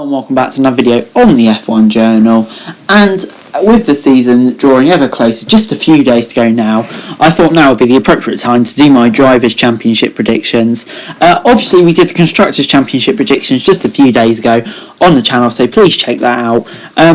And welcome back to another video on the F1 Journal. And with the season drawing ever closer, just a few days to go now, I thought now would be the appropriate time to do my Drivers' Championship predictions. Obviously we did the Constructors' Championship predictions just a few days ago on the channel, so please check that out.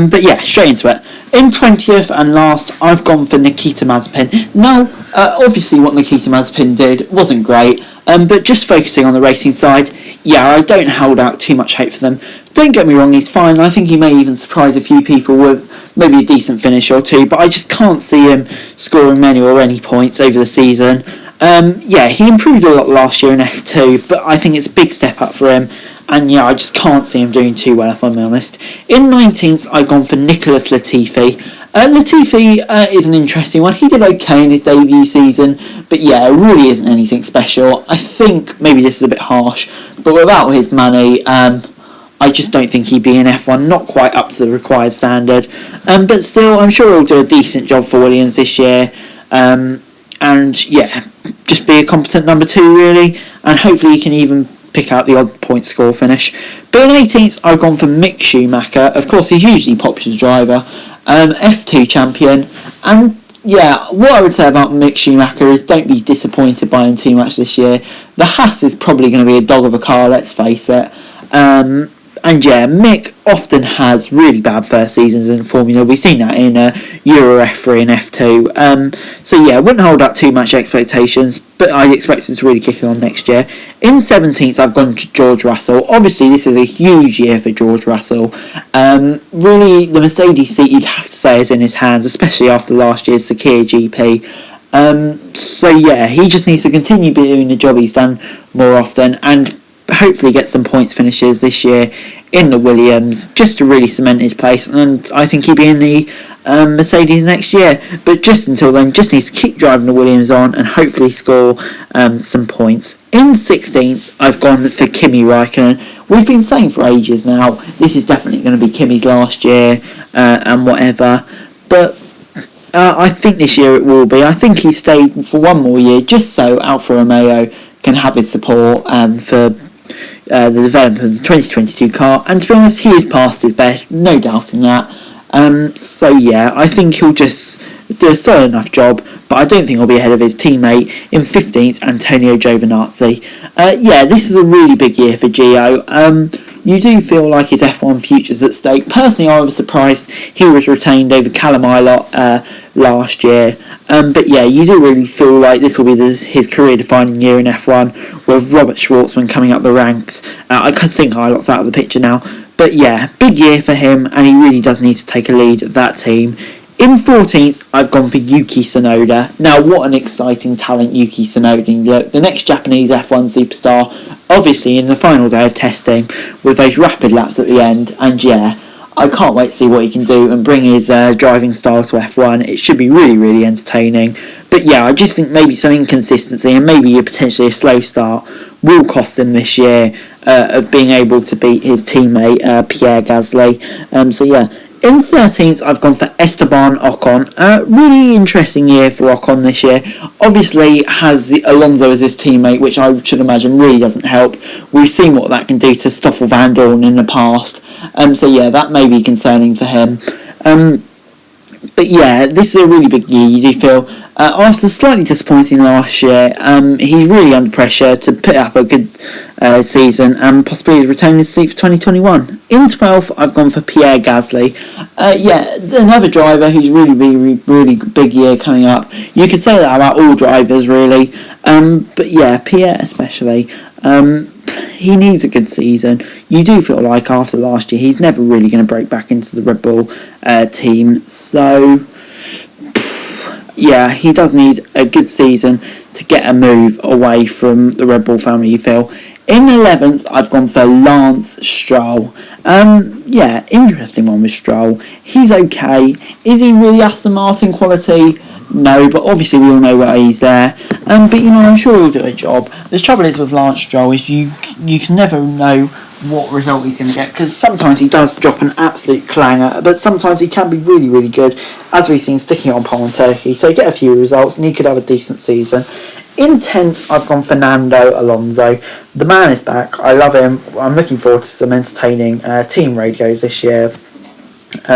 But yeah, straight into it. In 20th and last, I've gone for NIKITA Mazepin. Now, obviously what NIKITA Mazepin did wasn't great, but just focusing on the racing side, yeah, I don't hold out too much hope for them. Don't get me wrong, he's fine. I think he may even surprise a few people with maybe a decent finish or two, but I just can't see him scoring many or any points over the season. Yeah, he improved a lot last year in F2, but I think it's a big step up for him. And yeah, I just can't see him doing too well, if I'm honest. In 19th, I've gone for Nicholas Latifi. Latifi is an interesting one. He did okay in his debut season, but yeah, it really isn't anything special. I think maybe this is a bit harsh, but without his money, I just don't think he'd be in F1, not quite up to the required standard. But still, I'm sure he'll do a decent job for Williams this year. And yeah, just be a competent number 2 really, and hopefully he can even pick out the odd point score finish. But in 18th, I've gone for Mick Schumacher. Of course, he's hugely popular driver, F2 champion, and yeah, what I would say about Mick Schumacher is don't be disappointed by him too much this year. The Haas is probably going to be a dog of a car, let's face it. And yeah, Mick often has really bad first seasons in Formula. We've seen that in Euro F3 and F2. So yeah, wouldn't hold up too much expectations, but I expect him to really kick it on next year. In 17th, I've gone to George Russell. Obviously, this is a huge year for George Russell. Really, the Mercedes seat, you'd have to say, is in his hands, especially after last year's Sakir GP. So yeah, he just needs to continue doing the job he's done more often, and hopefully get some points finishes this year in the Williams just to really cement his place, and I think he'll be in the Mercedes next year. But just until then, just needs to keep driving the Williams on and hopefully score some points. In 16th, I've gone for Kimi Räikkönen. We've been saying for ages now, this is definitely going to be Kimi's last year and whatever, but I think this year it will be. I think he stayed for one more year just so Alfa Romeo can have his support for the development of the 2022 car, and to be honest, he is past his best, no doubt in that. So yeah, I think he'll just do a solid enough job, but I don't think he'll be ahead of his teammate in 15th, Antonio Giovinazzi. Yeah, this is a really big year for Gio. You do feel like his F1 future's at stake. Personally, I was surprised he was retained over Callum Ilott last year. But yeah, you do really feel like this will be his career-defining year in F1, with Robert Schwartzman coming up the ranks. I think Ilott's out of the picture now. But yeah, big year for him, and he really does need to take a lead of that team. In 14th, I've gone for YUKI Tsunoda. Now, what an exciting talent YUKI Tsunoda, the next Japanese F1 superstar, obviously in the final day of testing, with those rapid laps at the end, and yeah, I can't wait to see what he can do and bring his driving style to F1. It should be really, really entertaining. But yeah, I just think maybe some inconsistency and maybe potentially a slow start will cost him this year of being able to beat his teammate Pierre Gasly. So yeah. In 13th, I've gone for Esteban Ocon. Really interesting year for Ocon this year. Obviously, has Alonso as his teammate, which I should imagine really doesn't help. We've seen what that can do to Stoffel Van Dorn in the past. So yeah, that may be concerning for him. But yeah, this is a really big year, you do feel. After slightly disappointing last year, he's really under pressure to put up a good season and possibly retain his seat for 2021. In 12th, I've gone for Pierre Gasly. Yeah, another driver who's really big year coming up. You could say that about all drivers, really. But yeah, Pierre especially. He needs a good season. You do feel like after last year, he's never really going to break back into the Red Bull team. So yeah, he does need a good season to get a move away from the Red Bull family, you feel. In 11th, I've gone for Lance Stroll. Yeah, interesting one with Stroll. He's okay. Is he really Aston Martin quality? No, but obviously we all know why he's there. But you know, I'm sure he'll do a job. The trouble is with Lance Stroll is you can never know what result he's going to get, because sometimes he does drop an absolute clanger, but sometimes he can be really, really good, as we've seen sticking on pole in Turkey. So get a few results and he could have a decent season. In 10th, I've gone Fernando Alonso. The man is back. I love him. I'm looking forward to some entertaining team radios this year.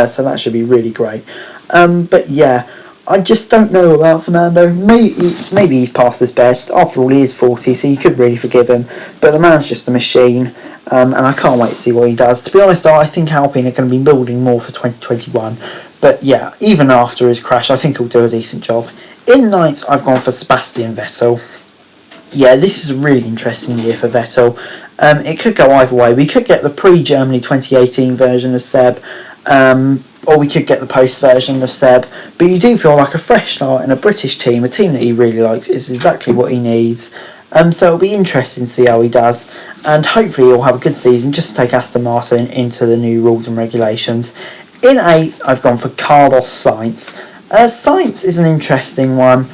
So that should be really great. But yeah, I just don't know about Fernando. Maybe he's past his best. After all, he is 40, so you could really forgive him. But the man's just a machine. And I can't wait to see what he does. To be honest, I think Alpine are going to be building more for 2021. But yeah, even after his crash, I think he'll do a decent job. In 9th, I've gone for Sebastian Vettel. Yeah, this is a really interesting year for Vettel. It could go either way. We could get the pre-Germany 2018 version of Seb, or we could get the post version of Seb. But you do feel like a fresh start in a British team, a team that he really likes, is exactly what he needs. So it'll be interesting to see how he does. And hopefully he'll have a good season just to take Aston Martin into the new rules and regulations. In 8th, I've gone for Carlos Sainz. Sainz is an interesting one,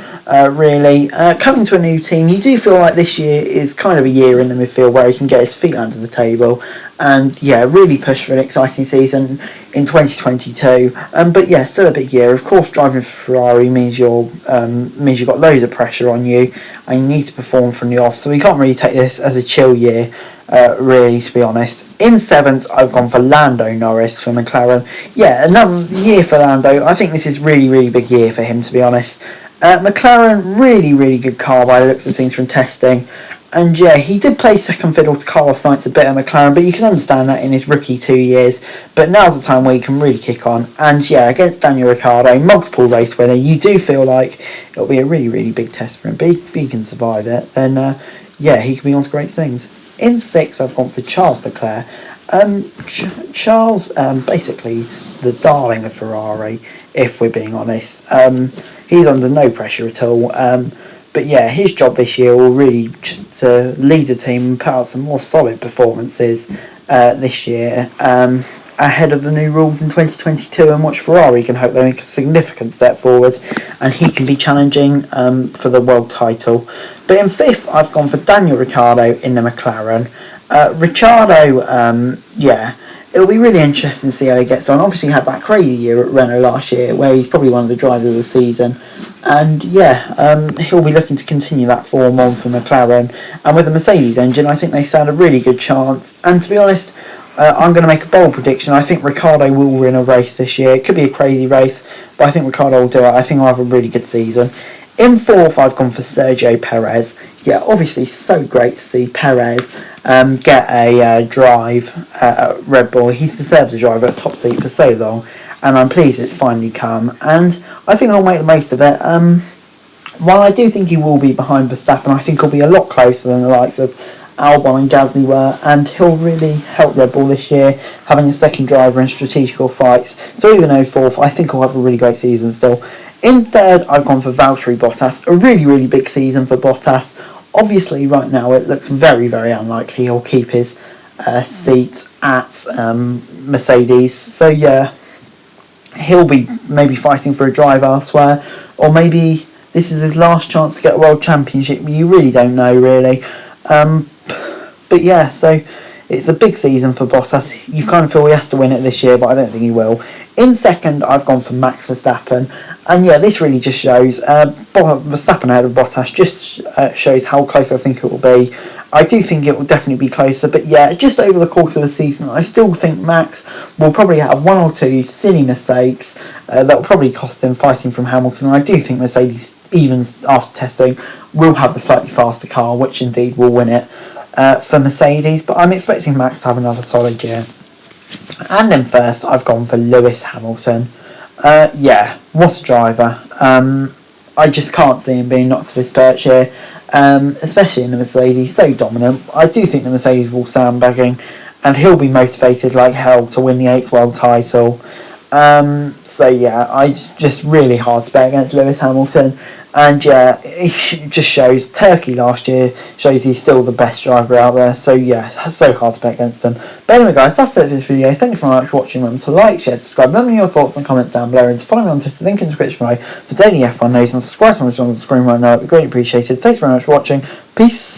really. Coming to a new team, you do feel like this year is kind of a year in the midfield where he can get his feet under the table and, yeah, really push for an exciting season in 2022. But, yeah, still a big year. Of course, driving for Ferrari means you've got loads of pressure on you and you need to perform from the off. So we can't really take this as a chill year, really, to be honest. In 7th, I've gone for Lando Norris for McLaren. Yeah, another year for Lando. I think this is really big year for him, to be honest. McLaren, really good car by the looks of things from testing. And yeah, he did play second fiddle to Carlos Sainz a bit at McLaren, but you can understand that in his rookie 2 years. But now's the time where he can really kick on. And yeah, against Daniel Ricciardo, multiple race winner, you do feel like it'll be a really big test for him. But if he can survive it, then yeah, he can be on to great things. In 6th, I've gone for Charles Leclerc. Charles, basically the darling of Ferrari, if we're being honest. He's under no pressure at all. But yeah, his job this year will really just to lead the team and put out some more solid performances this year ahead of the new rules in 2022, and which Ferrari can hope they make a significant step forward and he can be challenging for the world title. But in 5th, I've gone for Daniel Ricciardo in the McLaren. Ricciardo, yeah, it'll be really interesting to see how he gets on. Obviously, he had that crazy year at Renault last year where he's probably one of the drivers of the season. And yeah, he'll be looking to continue that form on for McLaren. And with the Mercedes engine, I think they stand a really good chance. And to be honest, I'm going to make a bold prediction. I think Ricciardo will win a race this year. It could be a crazy race, but I think Ricciardo will do it. I think he'll have a really good season. In 4th, I've gone for Sergio Perez. Yeah, obviously so great to see Perez get a drive at Red Bull. He's deserved a drive at a top seat for so long, and I'm pleased it's finally come. And I think he'll make the most of it. While I do think he will be behind Verstappen, I think he'll be a lot closer than the likes of Albon and Gasly were, and he'll really help Red Bull this year, having a second driver in strategical fights. So even though 4th, I think he'll have a really great season still. In 3rd, I've gone for Valtteri Bottas. A really big season for Bottas. Obviously, right now, it looks very unlikely he'll keep his seat at Mercedes. So, yeah, he'll be maybe fighting for a drive elsewhere. Or maybe this is his last chance to get a World Championship. You really don't know, really. But, yeah, so it's a big season for Bottas. You kind of feel he has to win it this year, but I don't think he will. In 2nd, I've gone for Max Verstappen. And yeah, this really just shows Verstappen ahead of Bottas just shows how close I think it will be. I do think it will definitely be closer, but yeah, just over the course of the season, I still think Max will probably have one or two silly mistakes that will probably cost him fighting from Hamilton. And I do think Mercedes, even after testing, will have a slightly faster car, which indeed will win it for Mercedes. But I'm expecting Max to have another solid year. And in 1st, I've gone for Lewis Hamilton. Yeah, what a driver. I just can't see him being knocked off his perch here, especially in the Mercedes, so dominant. I do think the Mercedes will sandbagging, and he'll be motivated like hell to win the 8th world title. So yeah, I just really hard to bet against Lewis Hamilton. And yeah, it just shows Turkey last year shows he's still the best driver out there. So yeah, it's so hard to bet against him. But anyway guys, that's it for this video. Thank you very much for watching. Remember to like, share, subscribe. Let me know your thoughts and comments down below. And to follow me on Twitter, link in the description below for daily F1 news. And subscribe to my channel on the screen right now. That'd be greatly appreciated. Thanks very much for watching. Peace.